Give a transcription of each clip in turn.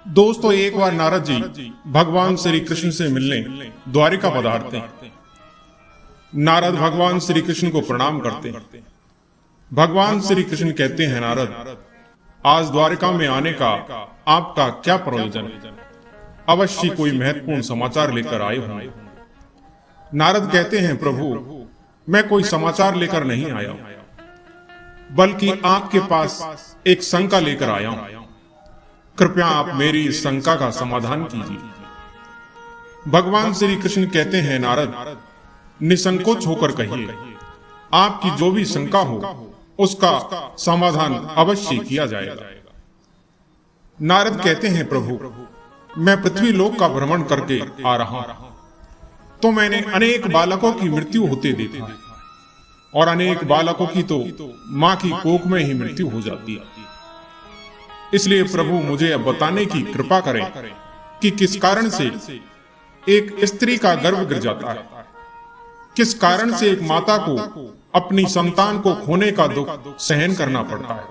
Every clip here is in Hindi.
दोस्तों, एक बार नारद जी भगवान श्री कृष्ण से मिलने द्वारिका पधारते हैं। नारद भगवान श्री कृष्ण को प्रणाम करते हैं। भगवान श्री कृष्ण कहते हैं, नारद, आज द्वारिका में आने का आपका क्या प्रयोजन है? अवश्य कोई महत्वपूर्ण समाचार लेकर आए होंगे। नारद कहते हैं, प्रभु, मैं कोई समाचार लेकर नहीं आया हूं, बल्कि आपके पास एक शंका लेकर आया हूं। कृपया आप मेरी इस शंका का समाधान कीजिए। भगवान श्री कृष्ण कहते हैं, नारद, निसंकोच होकर कहिए, आपकी जो भी शंका हो उसका समाधान अवश्य किया जाएगा। नारद कहते हैं, प्रभु, मैं पृथ्वी लोक का भ्रमण करके आ रहा हूं, तो मैंने अनेक बालकों की मृत्यु होते देखा है, और अनेक बालकों की तो मां की कोख में ही मृत्यु हो जाती है। इसलिए प्रभु, मुझे अब बताने की कृपा करें कि किस कारण से एक स्त्री का गर्भ गिर जाता है, किस कारण से एक माता को अपनी संतान को खोने का दुख सहन करना पड़ता है।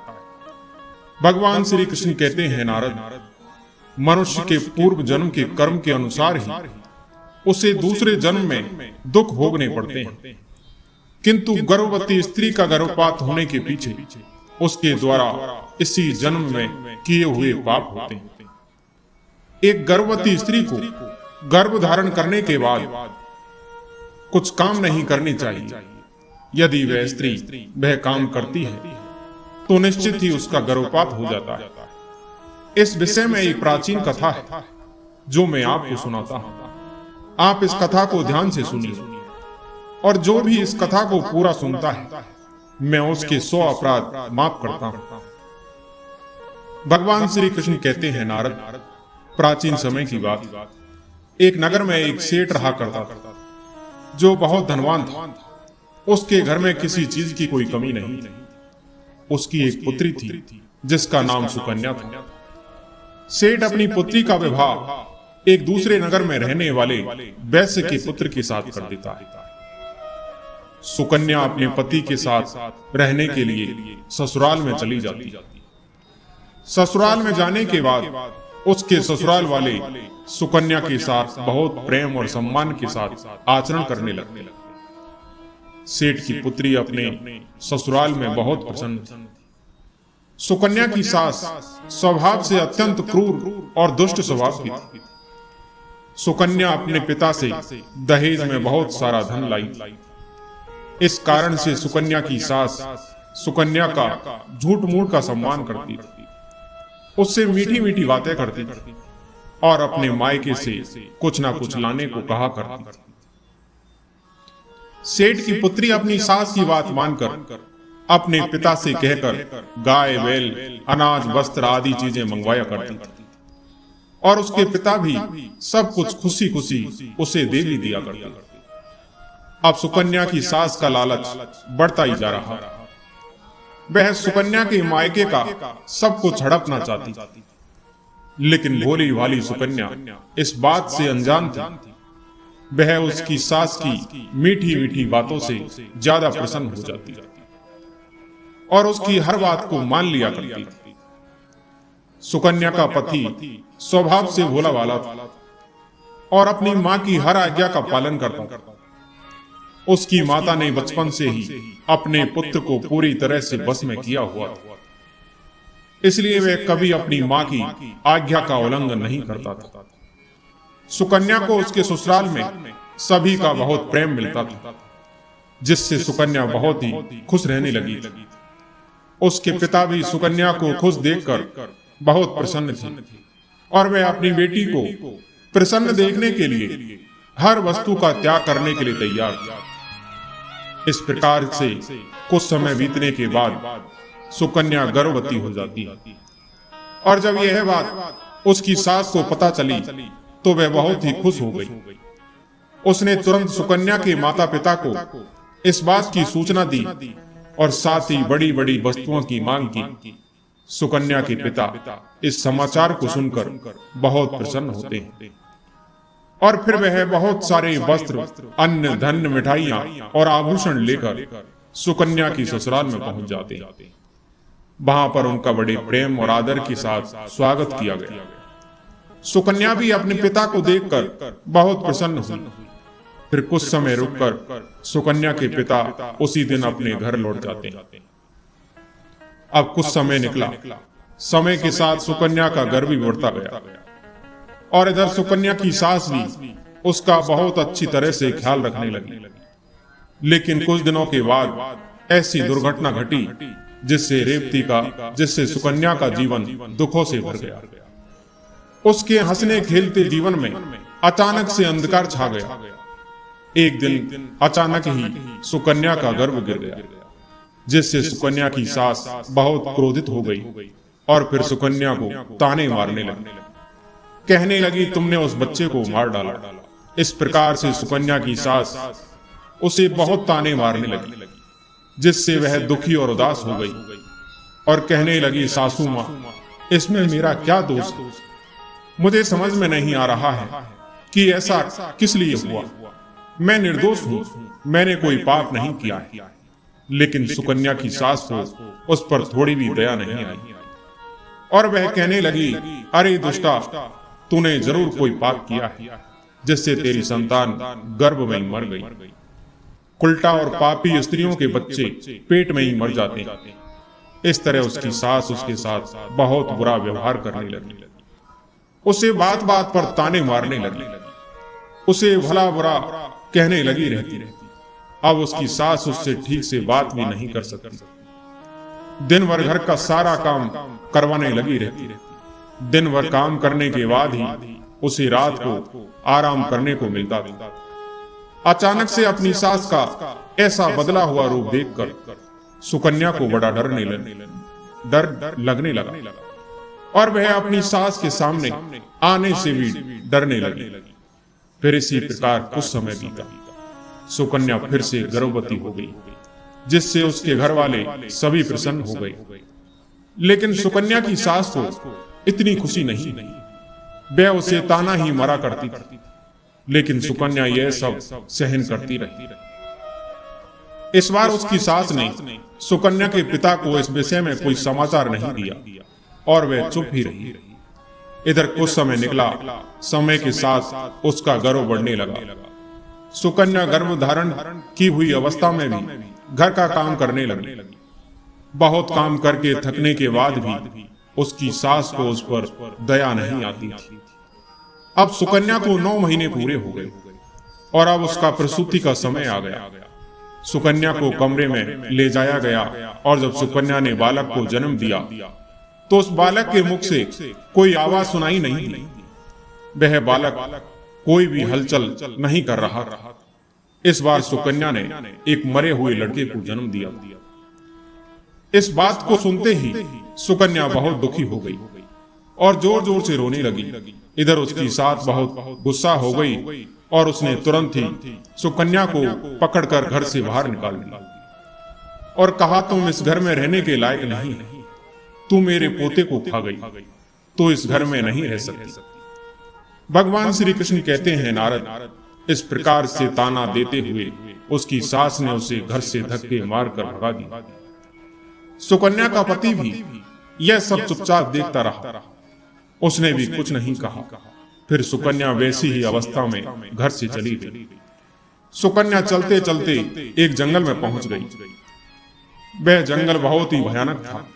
भगवान श्री कृष्ण कहते हैं, नारद, मनुष्य के पूर्व जन्म के कर्म के अनुसार ही उसे दूसरे जन्म में दुख भोगने पड़ते हैं, किंतु गर्भवती स्त्री का गर्भपात होने के पीछे उसके द्वारा इसी जन्म में किए हुए पाप होते हैं। एक गर्भवती स्त्री को गर्भ धारण करने के बाद कुछ काम नहीं करने चाहिए। यदि वह स्त्री वह काम करती है तो निश्चित ही उसका गर्भपात हो जाता है। इस विषय में एक प्राचीन कथा है जो मैं आपको सुनाता हूं। आप इस कथा को ध्यान से सुनिए, और जो भी इस कथा को पूरा सुनता है मैं उसके 100 अपराध माफ करता हूं। भगवान श्री कृष्ण कहते हैं, नारद, प्राचीन समय की बात, एक नगर में एक सेठ रहा करता था जो बहुत धनवान था। उसके घर में किसी चीज की कोई कमी नहीं थी। उसकी एक पुत्री थी जिसका नाम सुकन्या था। सेठ अपनी पुत्री का विवाह एक दूसरे नगर में रहने वाले वैश्य के पुत्र के साथ कर देता है। सुकन्या अपने पति के साथ रहने के लिए ससुराल में चली जाती। ससुराल में जाने के बाद उसके ससुराल वाले सुकन्या के साथ बहुत प्रेम और सम्मान के साथ आचरण करने लगते। सेठ की पुत्री अपने ससुराल में बहुत प्रसन्न थी। सुकन्या की सास स्वभाव से अत्यंत क्रूर और दुष्ट स्वभाव की थी। सुकन्या अपने पिता से दहेज में बहुत सारा धन लाई। इस कारण से सुकन्या की सास सुकन्या का झूठ मूठ का सम्मान करती थी, उससे मीठी मीठी बातें करती थी और अपने मायके से कुछ ना कुछ लाने को कहा करती थी। सेठ की पुत्री अपनी सास की बात मानकर अपने पिता से कहकर गाय, बैल, अनाज, वस्त्र आदि चीजें मंगवाया करती थी, और उसके पिता भी सब कुछ खुशी खुशी उसे दे भी दिया करते। अब सुकन्या की सास का लालच बढ़ता ही जा रहा। वह सुकन्या के मायके का सब कुछ हड़पना चाहती, लेकिन भोली भाली सुकन्या इस बात से अनजान थी। वह उसकी सास की मीठी मीठी बातों से ज्यादा प्रसन्न हो जाती और उसकी हर बात को मान लिया करती। सुकन्या का पति स्वभाव से भोला भाला था और अपनी मां की हर आज्ञा का पालन करता। उसकी माता ने बचपन से ही अपने पुत्र को पूरी तरह से बस में किया हुआ था, इसलिए वह कभी अपनी मां की आज्ञा का उल्लंघन नहीं करता था। सुकन्या को उसके ससुराल में सभी का बहुत प्रेम मिलता था, जिससे सुकन्या बहुत ही खुश रहने लगी। उसके पिता भी सुकन्या को खुश देखकर बहुत प्रसन्न थे, और वह अपनी बेटी को प्रसन्न देखने के लिए हर वस्तु का त्याग करने के लिए तैयार था। इस प्रकार से कुछ समय बीतने के बाद सुकन्या गर्भवती हो जाती है, और जब यह बात उसकी सास को पता चली तो वह बहुत ही खुश हो गई। उसने तुरंत सुकन्या के माता पिता को इस बात की सूचना दी और साथ ही बड़ी बड़ी वस्तुओं की मांग की। सुकन्या के पिता इस समाचार को सुनकर बहुत प्रसन्न होते हैं, और फिर वह बहुत सारे वस्त्र, अन्न, धन, मिठाइयां और आभूषण लेकर सुकन्या की ससुराल में पहुंच जाते। वहां पर उनका बड़े प्रेम और आदर के साथ स्वागत किया गया। सुकन्या भी अपने पिता को देखकर बहुत प्रसन्न हुई। फिर कुछ समय रुककर सुकन्या के पिता उसी दिन अपने घर लौट जाते हैं। अब कुछ समय निकला। समय के साथ सुकन्या का गर्व भी बढ़ता गया और इधर सुकन्या की सास भी उसका बहुत अच्छी तरह से ख्याल रखने लगी। लेकिन कुछ दिनों के बाद ऐसी दुर्घटना घटी जिससे सुकन्या का जीवन दुखों से भर गया। उसके हंसने खेलते जीवन में अचानक से अंधकार छा गया। एक दिन अचानक ही सुकन्या का गर्भ गिर गया, जिससे सुकन्या की सास बहुत क्रोधित हो गई और फिर सुकन्या को ताने मारने लगी। कहने लगी, तुमने उस बच्चे को मार डाला। इस प्रकार से सुकन्या की सास उसे बहुत ताने मारने लगी, जिससे वह दुखी और उदास हो गई और कहने लगी, सासू माँ, इसमें मेरा क्या दोष है? मुझे समझ में नहीं आ रहा है कि ऐसा किस लिए हुआ। मैं निर्दोष हूं, मैंने कोई पाप नहीं किया है। लेकिन सुकन्या की सास को उस पर थोड़ी भी दया नहीं आई और वह कहने लगी, अरे दुष्टा, तूने जरूर कोई पाप किया है जिससे तेरी संतान गर्भ में ही मर गई। उल्टा और पापी स्त्रियों के बच्चे पेट में ही मर जाते हैं। इस तरह उसकी सास उसके साथ बहुत बुरा व्यवहार करने लगी, उसे बात बात पर ताने मारने लगी, उसे भला बुरा कहने लगी रहती। अब उसकी सास उससे ठीक से बात भी नहीं कर सकती। दिन भर घर का सारा काम करवाने लगी रहती। दिन भर काम करने के बाद ही उसे रात को आराम करने को मिलता था। अचानक से अपनी सास का ऐसा बदला हुआ रूप देखकर सुकन्या को बड़ा डर लगने लगा और वह अपनी सास के सामने आने से भी डरने लगी। फिर इसी प्रकार कुछ समय बीता। सुकन्या फिर से गर्भवती हो गई, जिससे उसके घर वाले सभी प्रसन्न हो गए। लेकिन सुकन्या की सास को इतनी खुशी नहीं। वह उसे ताना ही मारा करती थी, लेकिन सुकन्या यह सब सहन करती रही। इस बार उसकी सास ने सुकन्या के पिता को इस विषय में कोई समाचार नहीं दिया और वह चुप ही रही। इधर कुछ समय निकला। समय के साथ उसका गर्व बढ़ने लगा। सुकन्या गर्भ धारण की हुई अवस्था में भी घर का काम करने लगी। बहुत काम करके थकने के बाद भी उसकी सास को उस पर दया नहीं आती थी। अब सुकन्या को 9 महीने पूरे हो गए और अब उसका प्रसूति का समय आ गया। सुकन्या को कमरे में ले जाया गया और जब सुकन्या ने बालक को जन्म दिया तो उस बालक के मुख से कोई आवाज सुनाई नहीं दी। वह बालक कोई भी हलचल नहीं कर रहा था। इस बार सुकन्या ने एक मरे हुए लड़के को जन्म दिया। इस बात को सुनते ही सुकन्या बहुत दुखी हो गई और जोर जोर से रोने लगी। इधर उसकी सास बहुत गुस्सा हो गई और उसने तुरंत ही सुकन्या को पकड़कर घर से बाहर निकाल दिया और कहा, तुम इस घर में रहने के लायक नहीं, तू मेरे पोते को खा गई, तो इस घर में नहीं रह सकती। भगवान श्री कृष्ण कहते हैं, नारद, इस प्रकार से ताना देते हुए उसकी सास ने उसे घर से धक्के मारकर भगा दिया। सुकन्या का पति भी यह सब चुपचाप देखता रहा, उसने भी कुछ नहीं कहा। फिर सुकन्या वैसी ही अवस्था में घर से चली गई। सुकन्या चलते चलते एक जंगल में पहुंच गई। वह जंगल बहुत ही भयानक था।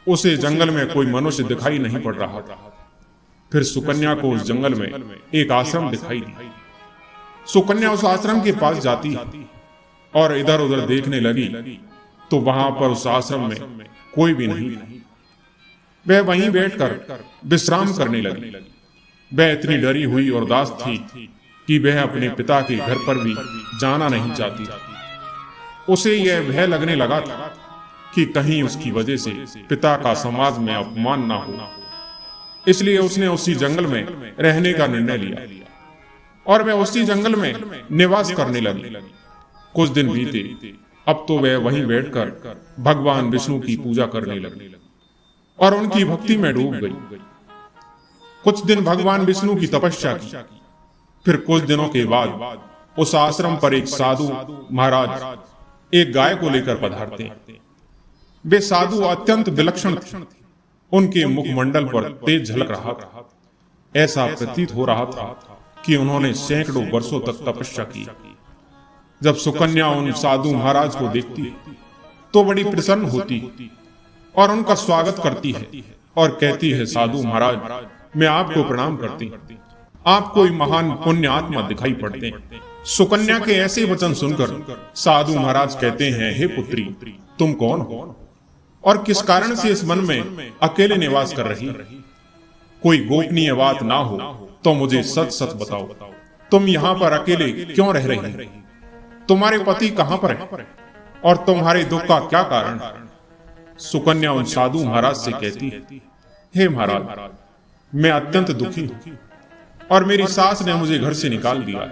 उसे जंगल में कोई मनुष्य दिखाई नहीं पड़ रहा था। फिर सुकन्या को उस जंगल में एक आश्रम दिखाई दी। सुकन्या उस आश्रम के पास जाती और इधर उधर देखने लगी तो वहां पर उस आश्रम में कोई भी नहीं था। वह वहीं बैठकर विश्राम करने लगी। वह इतनी डरी हुई और उदास थी कि वह अपने पिता के घर पर भी जाना नहीं चाहती। उसे यह भय लगने लगा था कि कहीं उसकी वजह से पिता का समाज में अपमान ना हो। इसलिए उसने उसी जंगल में रहने का निर्णय लिया और वह उसी जंगल में निवास करने लगी। कुछ दिन बीते। अब तो वह वहीं बैठकर भगवान विष्णु की पूजा करने लगी और उनकी भक्ति में डूब गई। कुछ दिन भगवान विष्णु की तपस्या की। फिर कुछ दिनों के बाद उस आश्रम पर एक साधु महाराज एक गाय को लेकर पधारते। वे साधु अत्यंत विलक्षण थे। उनके मुखमंडल पर तेज झलक रहा था। ऐसा प्रतीत हो रहा था कि उन्होंने सैकड़ों वर्षों तक तपस्या की। जब सुकन्या उन साधु महाराज को देखती तो बड़ी प्रसन्न होती और उनका स्वागत करती है और कहती है, साधु महाराज, मैं आपको प्रणाम करती। आप कोई महान पुण्य आत्मा दिखाई पड़ते हैं। सुकन्या के ऐसे वचन सुनकर साधु महाराज कहते हैं, हे पुत्री, तुम कौन हो और किस कारण से इस वन में अकेले निवास कर रही? कोई गोपनीय बात ना हो तो मुझे सच सच बताओ, तुम यहाँ पर अकेले क्यों रह रही? तुम्हारे पति कहाँ पर है और तुम्हारे दुख का क्या कारण? सुकन्या उन साधु महाराज से कहती है, हे महाराज, मैं अत्यंत दुखी हूं और मेरी सास ने मुझे घर से निकाल दिया,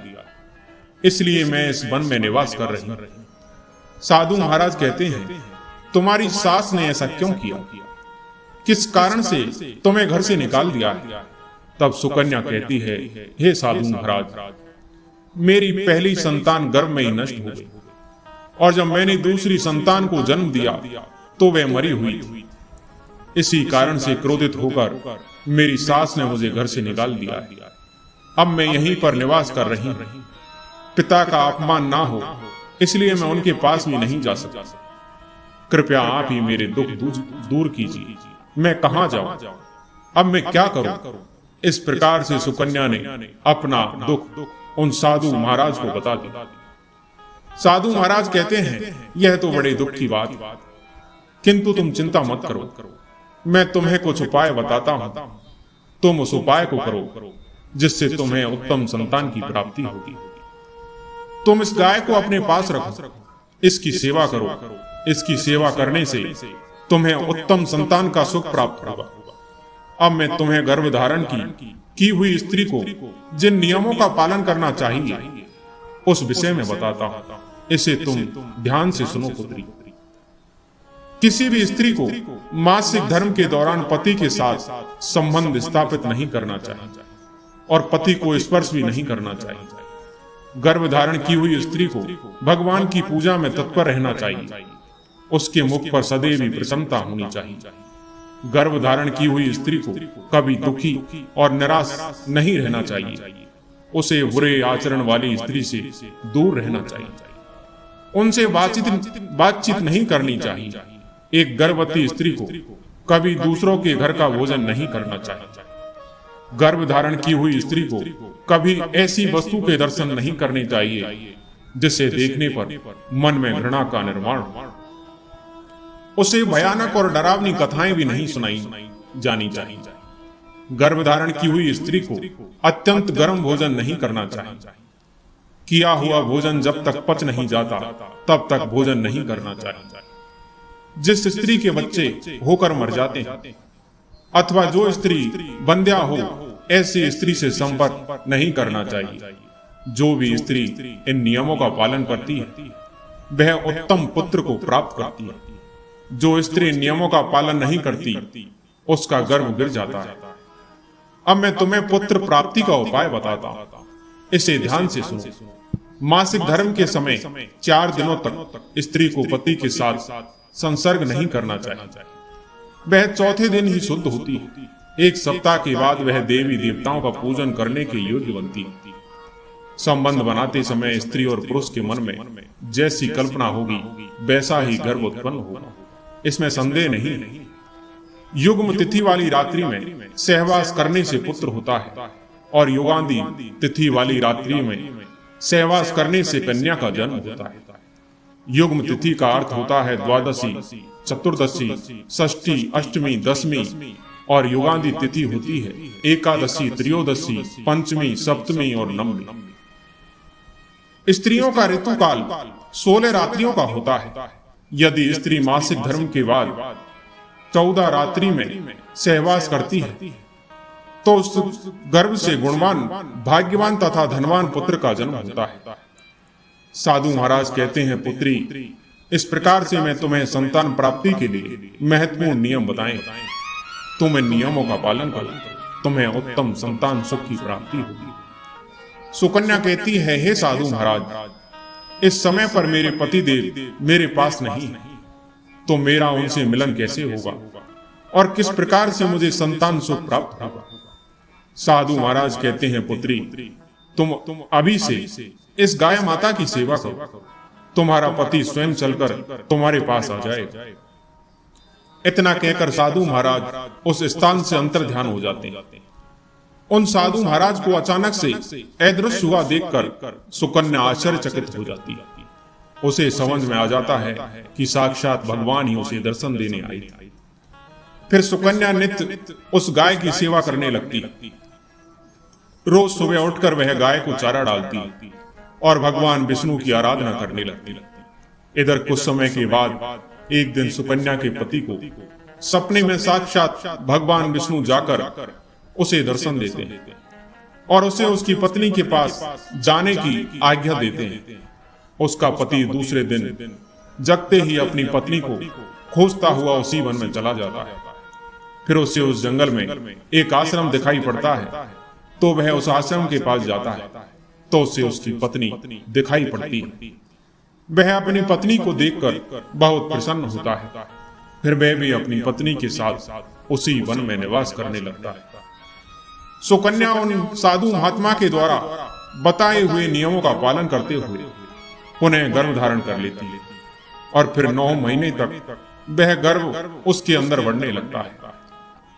इसलिए मैं इस वन में निवास कर रही हूं। साधु महाराज कहते हैं, तुम्हारी सास ने ऐसा क्यों किया? किस कारण से तुम्हें घर से निकाल दिया है? तब सुकन्या कहती है, हे साधु महाराज, मेरी पहली संतान गर्भ में ही नष्ट हो गई और जब मैंने दूसरी संतान को जन्म दिया तो वह मरी हुई थी। इसी कारण से क्रोधित होकर मेरी सास ने मुझे घर से निकाल दिया है। अब मैं यहीं पर निवास कर रही हूं। पिता का अपमान ना हो इसलिए मैं उनके पास भी नहीं जा सकता। कृपया आप ही मेरे दुख दूर कीजिए। मैं कहां जाऊं? अब मैं क्या करूं? इस प्रकार से सुकन्या ने अपना दुख उन साधु महाराज को बता दिया। साधु महाराज कहते हैं, यह तो बड़े दुख की बात, किंतु तुम चिंता मत करो, मैं तुम्हें कुछ उपाय बताता हूं। तुम उस उपाय को करो जिससे तुम्हें उत्तम संतान की प्राप्ति होगी। तुम इस गाय को अपने पास रखो, इसकी सेवा करो। इसकी सेवा करने से तुम्हें उत्तम संतान का सुख प्राप्त होगा। अब मैं तुम्हें गर्भ धारण की हुई स्त्री को जिन नियमों का पालन करना चाहिए उस विषय में बताता हूं। इसे तुम ध्यान से सुनो पुत्री। किसी भी स्त्री को मासिक धर्म के दौरान पति के साथ संबंध स्थापित नहीं करना चाहिए और पति को स्पर्श भी नहीं करना चाहिए। गर्भ धारण की हुई स्त्री को भगवान की पूजा में तत्पर रहना चाहिए। उसके मुख पर सदैव ही प्रसन्नता होनी चाहिए। गर्भ धारण की हुई स्त्री को कभी दुखी और निराश नहीं रहना चाहिए। उसे बुरे आचरण वाली स्त्री से दूर रहना चाहिए। उनसे बातचीत नहीं करनी चाहिए। एक गर्भवती स्त्री को कभी दूसरों के घर का भोजन नहीं करना चाहिए। गर्भ धारण की हुई स्त्री को कभी ऐसी वस्तु के दर्शन नहीं करने चाहिए जिसे देखने पर मन में घृणा का निर्माण हो। उसे भयानक और डरावनी कथाएं भी नहीं सुनाई जानी चाहिए। गर्भ धारण की हुई स्त्री को अत्यंत गर्म भोजन नहीं करना चाहिए। किया हुआ भोजन जब तक पच नहीं जाता तब तक भोजन नहीं करना चाहिए। जिस स्त्री के बच्चे होकर मर जाते हैं अथवा जो स्त्री बंध्या हो, ऐसी स्त्री से संपर्क नहीं करना चाहिए। जो भी स्त्री इन नियमों का पालन करती है वह उत्तम पुत्र को प्राप्त करती है। जो स्त्री नियमों का पालन नहीं करती उसका गर्भ गिर जाता है। अब मैं तुम्हें पुत्र प्राप्ति का उपाय बताता हूं। इसे ध्यान से सुनो। मासिक धर्म के समय 4 दिनों तक स्त्री को पति के साथ संसर्ग नहीं करना चाहिए। वह चौथे दिन ही शुद्ध होती है। 1 सप्ताह के बाद वह देवी देवताओं का पूजन करने के योग्य बनती है। संबंध बनाते समय स्त्री और पुरुष के मन में जैसी कल्पना होगी वैसा ही गर्भ उत्पन्न होगा, इसमें संदेह नहीं है। युग्म तिथि वाली रात्रि में सहवास करने से पुत्र होता है और युगांधी तिथि वाली रात्रि में सहवास करने से कन्या का जन्म होता है। युग्म तिथि का अर्थ होता है द्वादशी, चतुर्दशी, षष्ठी, अष्टमी, दशमी और युगांधी तिथि होती है एकादशी, त्रयोदशी, पंचमी, सप्तमी और नवमी। स्त्रियों का ऋतुकाल 16 रात्रियों का होता है। यदि स्त्री मासिक धर्म के बाद 14 रात्रि में सहवास करती है तो उस गर्भ से गुणवान, भाग्यवान तथा धनवान पुत्र का जन्म होता है। साधु महाराज कहते हैं, पुत्री, इस प्रकार से मैं तुम्हें संतान प्राप्ति के लिए महत्वपूर्ण नियम बताएं। तुम इन नियमों का पालन करो, तुम्हें उत्तम संतान सुख की प्राप्ति होगी। सुकन्या कहती है, हे साधु महाराज, इस समय पर मेरे पति देव मेरे पास नहीं है, तो मेरा उनसे मिलन कैसे होगा और किस प्रकार से मुझे संतान सुख प्राप्त होगा? साधु महाराज कहते हैं, पुत्री तुम अभी से इस गाय माता की सेवा करो, तुम्हारा पति स्वयं चलकर तुम्हारे पास आ जाएगा। इतना कहकर साधु महाराज उस स्थान से अंतर ध्यान हो जाते हैं। उन साधु महाराज को अचानक से अदृश्य हुआ देखकर सुकन्या आश्चर्यचकित हो जाती है। उसे समझ में आ जाता है कि साक्षात भगवान ही उसे दर्शन देने आई थी। फिर सुकन्या नित्य उस गाय की सेवा करने लगती। रोज सुबह उठकर वह गाय को चारा डालती और भगवान विष्णु की आराधना करने लगती। इधर कुछ समय के बाद एक दिन सुकन्या के पति को सपने में साक्षात भगवान विष्णु जाकर उसे दर्शन देते हैं और उसे उसकी पत्नी के पास जाने की आज्ञा देते हैं। उसका पति दूसरे दिन जगते ही अपनी पत्नी को खोजता हुआ उसी वन में चला जाता है। फिर उसे उस जंगल में एक आश्रम दिखाई पड़ता है, तो वह उस आश्रम के पास जाता है, तो उसे उसकी पत्नी दिखाई पड़ती है। वह अपनी पत्नी को देखकर बहुत प्रसन्न होता है। फिर वह भी अपनी पत्नी के साथ उसी वन में निवास करने लगता है। सुकन्या उन साधु महात्मा के द्वारा बताए हुए नियमों का पालन करते हुए उन्हें गर्भ धारण कर लेती है और फिर 9 महीने तक वह गर्भ उसके अंदर बढ़ने लगता है।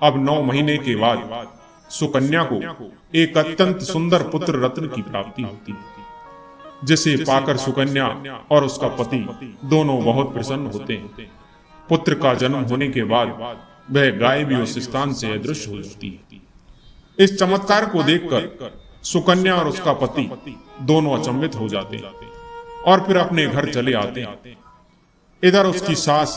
अब 9 महीने के बाद सुकन्या को एक अत्यंत सुंदर पुत्र रत्न की प्राप्ति होती है, जिसे पाकर सुकन्या और उसका पति दोनों बहुत प्रसन्न होते हैं। पुत्र का जन्म होने के बाद वह गाय भी उस स्थान से अदृश्य हो जाती है। इस चमत्कार को देखकर सुकन्या और उसका पति दोनों अचंभित हो जाते हैं और फिर अपने घर चले आते हैं। इधर उसकी सास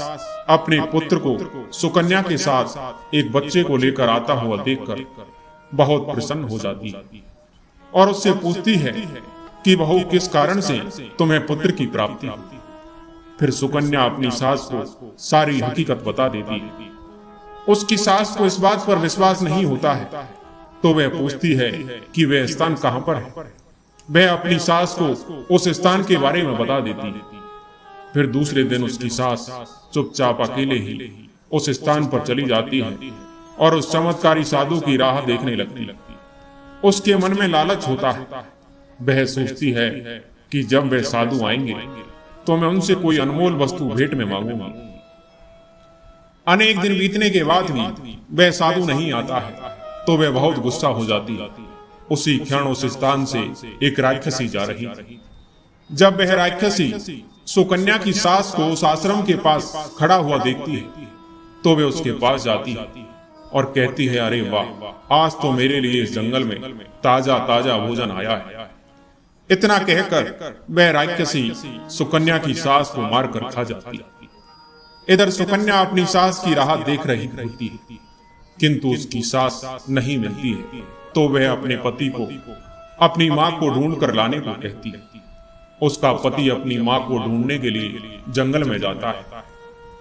अपने पुत्र को सुकन्या के साथ एक बच्चे को लेकर आता हुआ देखकर बहुत प्रसन्न हो जाती है और उससे पूछती है कि बहू, किस कारण से तुम्हें पुत्र की प्राप्ति हुई। फिर सुकन्या अपनी सास को सारी हकीकत बता देती है। उसकी सास को इस बात पर विश्वास नहीं होता है, तो वह पूछती है कि वह स्थान कहां पर है। वह अपनी सास को उस स्थान के बारे में बता देती है। फिर दूसरे दिन उसकी सास चुपचाप अकेले ही उस स्थान पर चली जाती है और उस चमत्कारी साधु की राह देखने लगती। उसके मन में लालच होता है। वह सोचती है कि जब वे साधु आएंगे तो मैं उनसे कोई अनमोल वस्तु भेंट में मांगूंगी। अनेक दिन बीतने के बाद भी वह साधु नहीं आता है, तो वह बहुत गुस्सा हो जाती है। उसी क्षण उस स्थान से एक राक्षसी जा रही थी। जब वह राक्षसी सुकन्या की सास को उस आश्रम के पास खड़ा हुआ देखती है, तो वह उसके पास जाती है और कहती है, अरे वाह, आज तो मेरे लिए इस जंगल में ताजा ताजा भोजन आया है। इतना कहकर वह राक्षसी सुकन्या की सास को मारकर खा जाती है। इधर सुकन्या अपनी सास की राह देख रही होती है, किंतु उसकी सास नहीं मिलती है, तो वह अपने पति को अपनी मां को ढूंढ कर लाने को कहती है। उसका पति अपनी मां को ढूंढने के लिए जंगल में जाता है,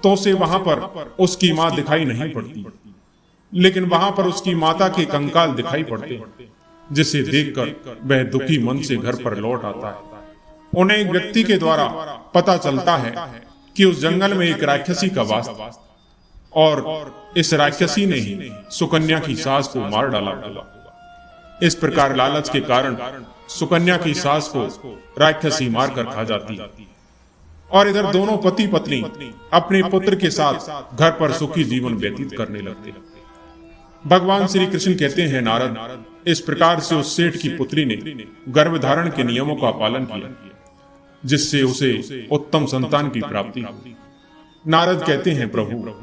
तो उसे वहां पर उसकी मां दिखाई नहीं पड़ती, लेकिन वहां पर उसकी माता के कंकाल दिखाई पड़ते, जिसे देखकर वह दुखी मन से घर पर लौट आता है। उन्हें एक व्यक्ति के द्वारा पता चलता है कि उस जंगल में एक राक्षसी का वास था और इस राक्षसी ने ही सुकन्या की सास को मार डाला था। इस प्रकार लालच के कारण सुकन्या की सास को राक्षसी मारकर खा जाती और इधर दोनों पति पत्नी अपने पुत्र के साथ घर पर सुखी जीवन व्यतीत करने लगते। भगवान श्री कृष्ण कहते हैं, नारद, इस प्रकार से उस सेठ की पुत्री ने गर्भधारण के नियमों का पालन किया, जिससे उसे उत्तम संतान की प्राप्ति हुई। नारद कहते हैं, प्रभु,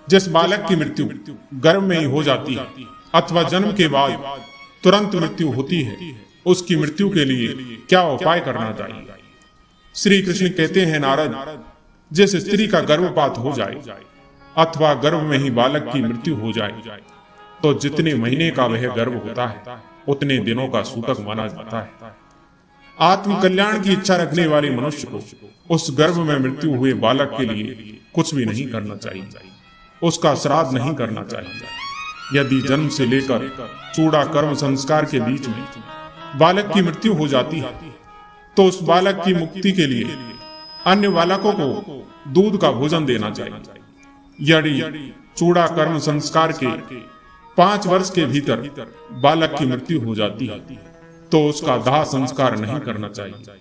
जिस बालक की मृत्यु गर्भ में ही हो जाती है अथवा जन्म के बाद तुरंत मृत्यु होती है, उसकी मृत्यु के लिए क्या उपाय करना चाहिए। श्री कृष्ण कहते हैं, नारद, जिस स्त्री का गर्भपात हो जाए अथवा गर्भ में ही बालक की मृत्यु हो जाए, तो जितने महीने का वह गर्भ होता है उतने दिनों का सूतक माना जाता है। आत्म कल्याण की इच्छा रखने वाले मनुष्य को उस गर्भ में मृत्यु हुए बालक के लिए कुछ भी नहीं करना चाहिए, उसका श्राद्ध नहीं करना चाहिए। यदि जन्म से लेकर चूड़ा कर्म संस्कार के बीच में बालक की मृत्यु हो जाती है, तो उस बालक की मुक्ति के लिए अन्य बालकों को दूध का भोजन देना चाहिए। यदि चूड़ा कर्म संस्कार के 5 वर्ष के भीतर बालक की मृत्यु हो जाती है तो उसका दाह संस्कार नहीं करना चाहिए।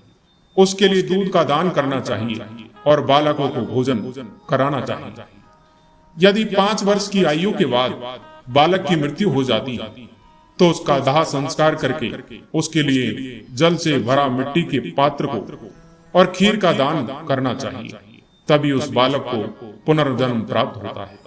उसके लिए दूध का दान करना चाहिए और बालकों को भोजन कराना चाहिए। यदि 5 वर्ष की आयु के बाद बालक की मृत्यु हो जाती है तो उसका दाह संस्कार करके उसके लिए जल से भरा मिट्टी के पात्र को और खीर का दान करना चाहिए, तभी उस बालक को पुनर्जन्म प्राप्त होता है।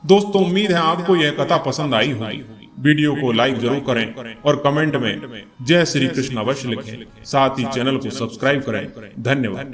दोस्तों, उम्मीद है आपको यह कथा पसंद आई होगी। वीडियो को लाइक जरूर करें और कमेंट में जय श्री कृष्ण अवश्य लिखें। साथ ही चैनल को सब्सक्राइब करें। धन्यवाद।